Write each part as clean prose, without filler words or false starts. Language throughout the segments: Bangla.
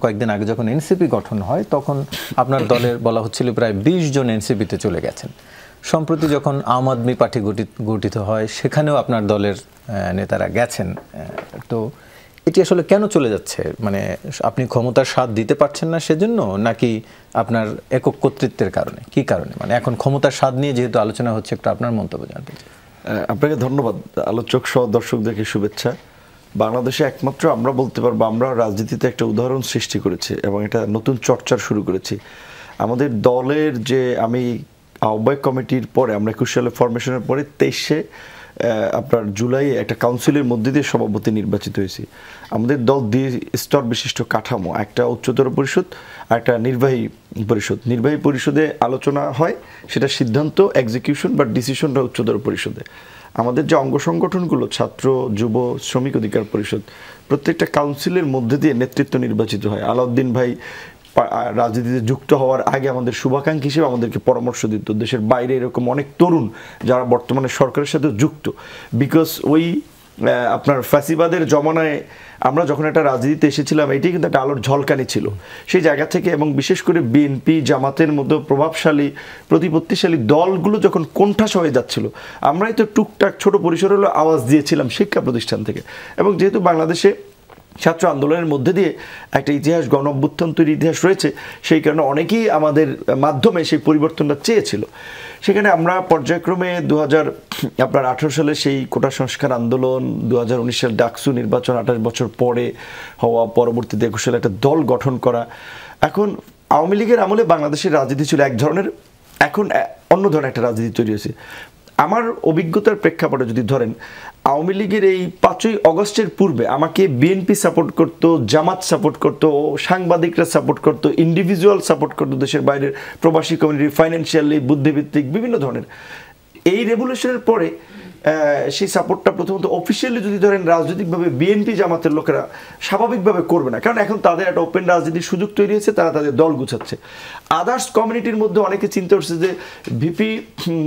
কয়েকদিন আগে যখন এনসিপি গঠন হয় তখন আপনার দলের বলা হচ্ছিল প্রায় ২০ জন এনসিপিতে চলে গেছেন। সম্প্রতি যখন আম আদমি পার্টি গঠিত হয় সেখানেও আপনার দলের নেতারা গেছেন। তো এটি আসলে কেন চলে যাচ্ছে? মানে আপনি ক্ষমতার স্বাদ দিতে পারছেন না সেজন্য, নাকি আপনার একক কর্তৃত্বের কারণে? কি কারণে? মানে এখন ক্ষমতার স্বাদ নিয়ে যেহেতু আলোচনা হচ্ছে, একটু আপনার মন্তব্য জানতে চাই। আপনাকে ধন্যবাদ। আলোচক সহ দর্শকদেরকে শুভেচ্ছা। বাংলাদেশে একমাত্র আমরা বলতে পারবো আমরা রাজনীতিতে একটা উদাহরণ সৃষ্টি করেছি এবং এটা নতুন চর্চার শুরু করেছি। আমাদের দলের যে আমি আহ্বায়ক কমিটির পরে আমরা ২১ সালে ফরমেশনের পরে ২৩শে আপনার জুলাইয়ে একটা কাউন্সিলের মধ্যে দিয়ে সভাপতি নির্বাচিত হয়েছি। আমাদের দল ২ স্তর বিশিষ্ট কাঠামো, একটা উচ্চতর পরিষদ আর একটা নির্বাহী পরিষদ। নির্বাহী পরিষদে আলোচনা হয়, সেটা সিদ্ধান্ত এক্সিকিউশন বা ডিসিশনটা উচ্চতর পরিষদে। আমাদের যে অঙ্গ সংগঠনগুলো ছাত্র, যুব, শ্রমিক অধিকার পরিষদ, প্রত্যেকটা কাউন্সিলের মধ্যে দিয়ে নেতৃত্ব নির্বাচিত হয়। আলাউদ্দিন ভাই রাজনীতিতে যুক্ত হওয়ার আগে আমাদের শুভাকাঙ্ক্ষী হিসেবে আমাদেরকে পরামর্শ দিত। দেশের বাইরে এরকম অনেক তরুণ যারা বর্তমানে সরকারের সাথে যুক্ত, বিকজ ওই আপনার ফ্যাসিবাদের জমানায় আমরা যখন একটা রাজনীতিতে এসেছিলাম, এটাই কিন্তু একটা আলোর ঝলকানি ছিল সেই জায়গা থেকে। এবং বিশেষ করে বিএনপি, জামাতের মতো প্রভাবশালী প্রতিপত্তিশালী দলগুলো যখন কোণঠাসা হয়ে যাচ্ছিল, আমরাই তো টুকটাক ছোট পরিসর হলো আওয়াজ দিয়েছিলাম শিক্ষা প্রতিষ্ঠান থেকে। এবং যেহেতু বাংলাদেশে ছাত্র আন্দোলনের মধ্যে দিয়ে একটা ইতিহাস, গণ অভ্যুত্থান তৈরির ইতিহাস রয়েছে, সেই কারণে অনেকেই আমাদের মাধ্যমে সেই পরিবর্তনটা চেয়েছিল। সেখানে আমরা পর্যায়ক্রমে 2018 সালে সেই কোটা সংস্কার আন্দোলন, 2019 সালে ডাকসু নির্বাচন, 28 বছর পরে হওয়া, পরবর্তীতে 21 সালে একটা দল গঠন করা। এখন আওয়ামী লীগের আমলে বাংলাদেশের রাজনীতি ছিল এক ধরনের, এখন অন্য ধরনের একটা রাজনীতি তৈরি হয়েছে। আমার অভিজ্ঞতার প্রেক্ষাপটে যদি ধরেন, আওয়ামী লীগের এই 5ই অগস্টের পূর্বে আমাকে বিএনপি সাপোর্ট করতো, জামাত সাপোর্ট করতো, সাংবাদিকরা সাপোর্ট করতো, ইন্ডিভিজুয়াল সাপোর্ট করতো, দেশের বাইরের প্রবাসী কমিউনিটি, ফাইন্যান্সিয়ালি, বুদ্ধিভিত্তিক বিভিন্ন ধরনের। এই রেভলিউশনের পরে সেই সাপোর্টটা প্রথমত অফিসিয়ালি যদি ধরেন রাজনৈতিকভাবে বিএনপি জামাতের লোকেরা স্বাভাবিকভাবে করবে না, কারণ এখন তাদের একটা ওপেন রাজনীতির সুযোগ তৈরি হয়েছে, তারা তাদের দল গুছাচ্ছে। আদার্স কমিউনিটির মধ্যে অনেকে চিন্তা করছে যে ভিপি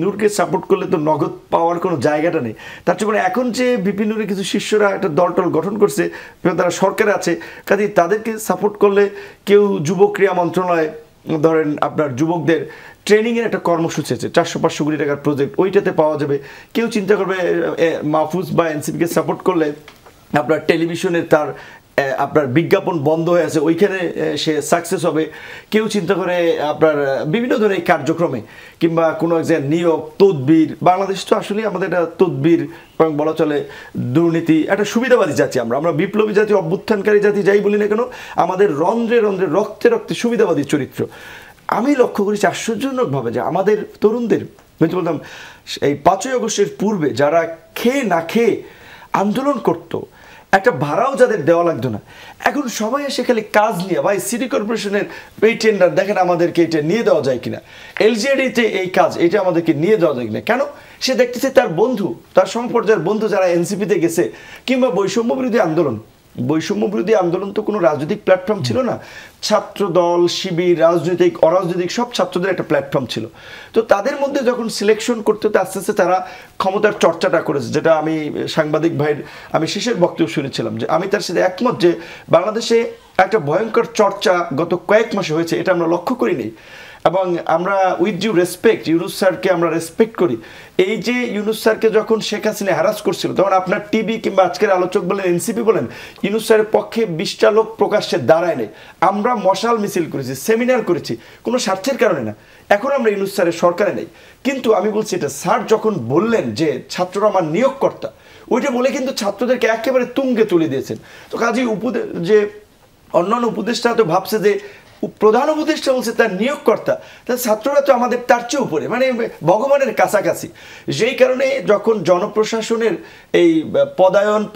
নূরকে সাপোর্ট করলে তো নগদ পাওয়ার কোনো জায়গাটা নেই, তার চেয়ে এখন যে ভিপি নূরের কিছু শিষ্যরা একটা দল গঠন করছে, তারা সরকারে আছে, কাজে তাদেরকে সাপোর্ট করলে কেউ যুব ক্রীড়া মন্ত্রণালয় ধরেন আপনার যুবকদের ট্রেনিংয়ের একটা কর্মসূচি আছে, 400-500 কোটি টাকার প্রজেক্ট, ওইটাতে পাওয়া যাবে। কেউ চিন্তা করবে মাহফুজ বা এনসিপিকে সাপোর্ট করলে আপনার টেলিভিশনের তার আপনার বিজ্ঞাপন বন্ধ হয়ে আছে, ওইখানে সে সাকসেস হবে। কেউ চিন্তা করে আপনার বিভিন্ন ধরনের কার্যক্রমে কিংবা কোনো এক জায়গায় নিয়োগ, তদবির। বাংলাদেশ তো আসলে আমাদের একটা তদবির এবং বলা চলে দুর্নীতি, একটা সুবিধাবাদী জাতি। আমরা বিপ্লবী জাতি, অভ্যুত্থানকারী জাতি, যাই বলি না কেন, আমাদের রন্ধ্রে রন্ধ্রে, রক্তে রক্তে সুবিধাবাদী চরিত্র। আমি লক্ষ্য করেছি আশ্চর্যজনকভাবে যে আমাদের তরুণদের, আমি বলতাম এই 5ই অগস্টের পূর্বে যারা খেয়ে না খেয়ে আন্দোলন করতো, একটা ভাড়াও যাদের দেওয়া লাগতো না, এখন সবাই এসে খালি কাজ নিয়ে, ভাই সিটি কর্পোরেশনের এই টেন্ডার দেখেন, আমাদেরকে এটা নিয়ে দেওয়া যায় কিনা, এলজিআরডিতে এই কাজ, এটা আমাদেরকে নিয়ে দেওয়া যায় কিনা। কেন? সে দেখতেছে তার বন্ধু, তার সমপর্যায়ের বন্ধু যারা এনসিপিতে গেছে, কিংবা বৈষম্য বিরোধী আন্দোলন তো কোনো রাজনৈতিক প্ল্যাটফর্ম ছিল না, ছাত্র দল, শিবির, রাজনৈতিক, অরাজনৈতিক সব ছাত্রদের একটা প্ল্যাটফর্ম ছিল। তো তাদের মধ্যে যখন সিলেকশন করতে হতে আস্তে আস্তে তারা ক্ষমতার চর্চাটা করেছে, যেটা আমি সাংবাদিক ভাইয়ের আমি শেষের বক্তব্য শুনেছিলাম, যে আমি তার সাথে একমত যে বাংলাদেশে একটা ভয়ঙ্কর চর্চা গত কয়েক মাসে হয়েছে, এটা আমরা লক্ষ্য করিনি। এবং আমরা উইথ ডিউ রেসপেক্ট ইউনুস স্যারকে আমরা রেসপেক্ট করি। এই যে ইউনুস স্যারকে যখন শেখ হাসিনা হ্যারাস করছিল, তখন আপনার টিভি কিংবা আজকের আলোচক বলেন, এনসিপি বলেন, ইউনুস স্যারের পক্ষে 20টা লোক প্রকাশ্যে দাঁড়ায় নেই। আমরা মশাল মিছিল করেছি, সেমিনার করেছি, কোনো স্বার্থের কারণে না। এখন আমরা ইউনুস স্যারের সরকারে নেই, কিন্তু আমি বলছি এটা স্যার যখন বললেন যে ছাত্ররা আমার নিয়োগকর্তা, ওইটা বলে কিন্তু ছাত্রদেরকে একেবারে তুঙ্গে তুলে দিয়েছেন। তো কাজেই যে অন্যান্য উপদেষ্টা তো ভাবছে যে প্রধান উপদেষ্টা বলছে তার নিয়োগকর্তা, তার ছাত্ররা তো আমাদের তার চেয়ে উপরে, মানে ভগবানের কাছাকাছি। যেই কারণে যখন জনপ্রশাসনের এই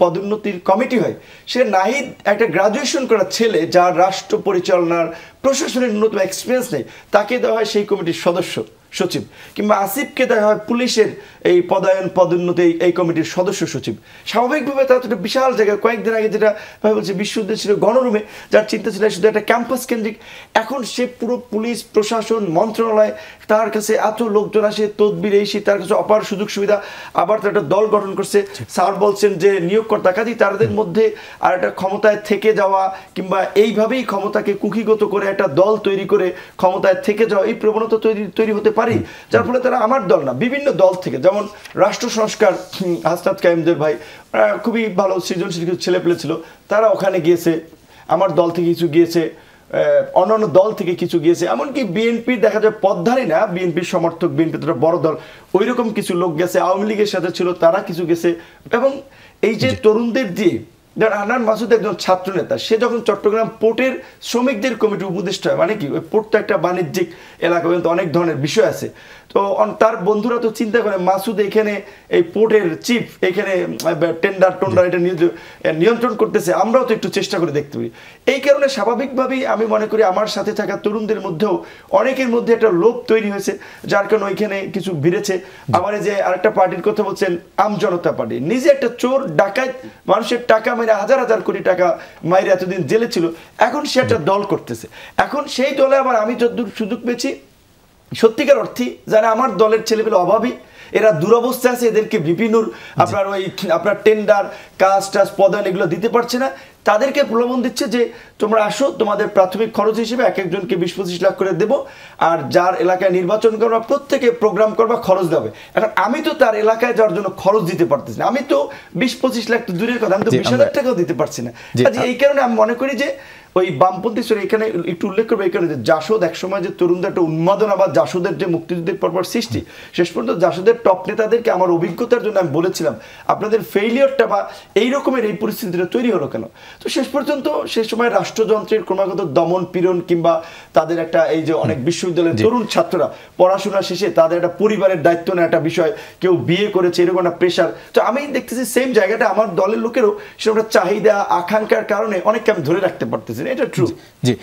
পদোন্নতির কমিটি হয়, সে নাহিদ একটা গ্রাজুয়েশন করা ছেলে, যার রাষ্ট্র পরিচালনার প্রশাসনের ন্যূনতম এক্সপিরিয়েন্স নেই, তাকে দেওয়া হয় সেই কমিটির সদস্য। সচিব, কিংবা আসিফকে দেখা হয় পুলিশের এই পদোন্নতি এই কমিটির সদস্য সচিব। স্বাভাবিকভাবে তারা তো একটা বিশাল জায়গায়, কয়েকদিন আগে যেটা বলছে বিশ্ববিদ্যালয় ছিল গণরুমে, যার চিন্তা ছিল শুধু একটা ক্যাম্পাস কেন্দ্রিক, এখন সে পুরো পুলিশ প্রশাসন মন্ত্রণালয়, তার কাছে এত লোকজন আসে, তদবির এই তার কাছে অপার সুযোগ সুবিধা, আবার তার একটা দল গঠন করছে। স্যার বলছেন যে নিয়োগকর্তা, কাজী তাদের মধ্যে আর একটা ক্ষমতায় থেকে যাওয়া কিংবা এইভাবেই ক্ষমতাকে কুক্ষিগত করে একটা দল তৈরি করে ক্ষমতায় থেকে যাওয়া, এই প্রবণতা তৈরি হতে পারি, যার ফলে তারা আমার দল না বিভিন্ন দল থেকে, যেমন রাষ্ট্র সংস্কার হাসনাত কায়েমদের ভাই খুবই ভালো সৃজনশীল কিছু ছেলেপেলে ছিল, তারা ওখানে গিয়েছে, আমার দল থেকে কিছু গিয়েছে, অন্যান্য দল থেকে কিছু গিয়েছে, এমনকি বিএনপির দেখা যায় পদধারী না, বিএনপির সমর্থক, বিএনপি তো বড় দল, ওই রকম কিছু লোক গেছে, আওয়ামী লীগের সাথে ছিল তারা কিছু গেছে। এবং এই যে তরুণদের দিয়ে, আনান মাসুদ একজন ছাত্র নেতা, সে যখন চট্টগ্রাম পোর্টের শ্রমিকদের কমিটি উপদেষ্টা হয়, মানে কি ওই পোর্টটা একটা বাণিজ্যিক এলাকা, কিন্তু অনেক ধরনের বিষয় আছে, তো তার বন্ধুরা তো চিন্তা করে মাসুদ এখানে এই পোর্টের চিফ, এখানে টেন্ডার এটা নিয়ন্ত্রণ করতেছে, আমরাও তো একটু চেষ্টা করে দেখতে পারি। এই কারণে স্বাভাবিকভাবেই আমি মনে করি আমার সাথে থাকা তরুণদের মধ্যেও অনেকের মধ্যে একটা লোভ তৈরি হয়েছে, যার কারণে ওইখানে কিছু ভিড়েছে। আবার এই যে আরেকটা পার্টির কথা বলছেন, আম জনতা পার্টি, নিজে একটা চোর ডাকাত, মানুষের টাকা মেরে হাজার হাজার কোটি টাকা মাইরে এতদিন জেলে ছিল, এখন সে একটা দল করতেছে। এখন সেই দলে আবার আমি যতদূর সুযোগ পেয়েছি, সত্যিকার অর্থে যারা আমার দলের ছেলেপেলে অভাবী, এরা দুরবস্থা আছে, এদেরকে বিভিন্নর আপনার টেন্ডার কাজ টাজ পদায়ন এগুলো দিতে পারছে না, তাদেরকে প্রলোভন দিচ্ছে যে তোমরা আসো, তোমাদের প্রাথমিক খরচ হিসেবে এক একজনকে 20-25 লাখ করে দেবো, আর যার এলাকায় নির্বাচন করবা প্রত্যেকে প্রোগ্রাম করবা, খরচ দেবে। এখন আমি তো তার এলাকায় যাওয়ার জন্য খরচ দিতে পারতেছি না, আমি তো 20-25 লাখ তো দূরের কথা, আমি তো 20,000 টাকাও দিতে পারছি না। এই কারণে আমি মনে করি যে ওই বামপন্থী সরে এখানে একটু উল্লেখ করবো, এই কারণে যে জাসদ একসময় যে তরুণদের একটা উন্মাদনা বা জাসদের যে মুক্তিযুদ্ধের পরপর সৃষ্টি, শেষ পর্যন্ত জাসদের টপ নেতাদেরকে আমার অভিজ্ঞতার জন্য আমি বলেছিলাম, আপনাদের ফেইলিয়রটা বা এই রকমের এই পরিস্থিতিটা তৈরি হলো কেন? তো শেষ পর্যন্ত সে সময় রাষ্ট্রযন্ত্রের ক্রমাগত দমন পীড়ন, কিংবা তাদের একটা এই যে অনেক বিশ্ববিদ্যালয়ের তরুণ ছাত্ররা পড়াশোনা শেষে তাদের একটা পরিবারের দায়িত্ব নেওয়া একটা বিষয়, কেউ বিয়ে করেছে, এরকম একটা প্রেশার, তো আমি দেখতেছি সেম জায়গাটা আমার দলের লোকেরও সেটা চাহিদা আকাঙ্ক্ষার কারণে অনেককে আমি ধরে রাখতে পারতেছি। এটা ট্রু। জি।